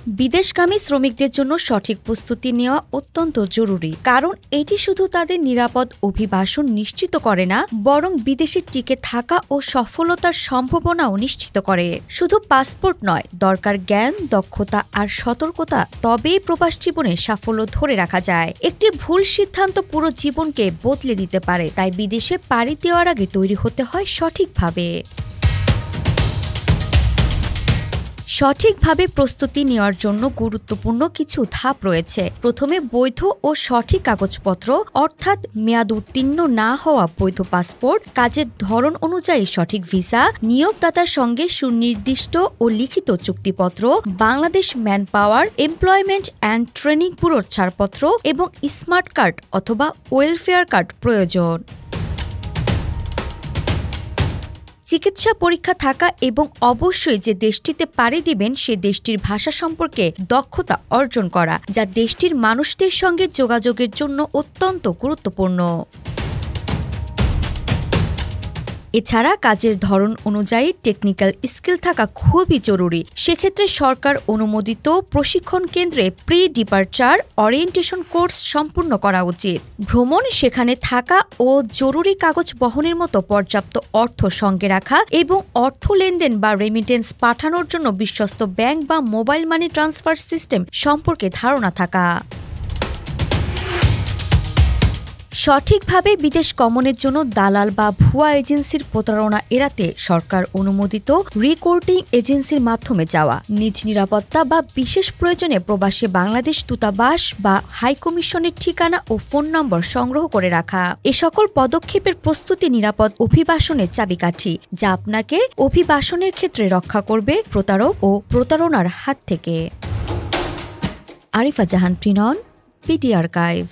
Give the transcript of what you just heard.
বিদেশগামী শ্রমিকদের জন্য সঠিক প্রস্তুতি নেওয়া অত্যন্ত জরুরি, কারণ এটি শুধু তাদের নিরাপদ অভিবাসন নিশ্চিত করে না, বরং বিদেশে টিকে থাকা ও সফলতার সম্ভাবনাও নিশ্চিত করে। শুধু পাসপোর্ট নয়, দরকার জ্ঞান, দক্ষতা আর সতর্কতা, তবেই প্রবাস জীবনে সাফল্য ধরে রাখা যায়। একটি ভুল সিদ্ধান্ত পুরো জীবনকে বদলে দিতে পারে, তাই বিদেশে পাড়ি দেওয়ার আগে তৈরি হতে হয় সঠিকভাবে। সঠিকভাবে প্রস্তুতি নেওয়ার জন্য গুরুত্বপূর্ণ কিছু ধাপ রয়েছে। প্রথমে বৈধ ও সঠিক কাগজপত্র, অর্থাৎ মেয়াদ উত্তীর্ণ না হওয়া বৈধ পাসপোর্ট, কাজের ধরন অনুযায়ী সঠিক ভিসা, নিয়োগদাতার সঙ্গে সুনির্দিষ্ট ও লিখিত চুক্তিপত্র, Bangladesh man power employment and training ব্যুরোর ছাড়পত্র এবং স্মার্ট কার্ড অথবা ওয়েলফেয়ার কার্ড প্রয়োজন। চিকিৎসা পরীক্ষা থাকা এবং অবশ্যই যে দেশটিতে পাড়ি দিবেন সে দেশটির ভাষা সম্পর্কে দক্ষতা অর্জন করা, যা দেশটির মানুষদের সঙ্গে যোগাযোগের জন্য অত্যন্ত গুরুত্বপূর্ণ। এছাড়া কাজের ধরন অনুযায়ী টেকনিক্যাল স্কিল থাকা খুবই জরুরি। সেক্ষেত্রে সরকার অনুমোদিত প্রশিক্ষণ কেন্দ্রে প্রি ডিপারচার অরিয়েন্টেশন কোর্স সম্পূর্ণ করা উচিত। ভ্রমণ, সেখানে থাকা ও জরুরি কাগজ বহনের মতো পর্যাপ্ত অর্থ সঙ্গে রাখা এবং অর্থ লেনদেন বা রেমিটেন্স পাঠানোর জন্য বিশ্বস্ত ব্যাংক বা মোবাইল মানি ট্রান্সফার সিস্টেম সম্পর্কে ধারণা থাকা। সঠিকভাবে বিদেশ গমনের জন্য দালাল বা ভুয়া এজেন্সির প্রতারণা এড়াতে সরকার অনুমোদিত রিক্রুটিং এজেন্সির মাধ্যমে যাওয়া, নিজ নিরাপত্তা বা বিশেষ প্রয়োজনে প্রবাসী বাংলাদেশ দূতাবাস বা হাইকমিশনের ঠিকানা ও ফোন নম্বর সংগ্রহ করে রাখা। এ সকল পদক্ষেপের প্রস্তুতি নিরাপদ অভিবাসনের চাবিকাঠি, যা আপনাকে অভিবাসনের ক্ষেত্রে রক্ষা করবে প্রতারক ও প্রতারণার হাত থেকে। আরিফা জাহান প্রিনন, পিটি আর্কাইভ।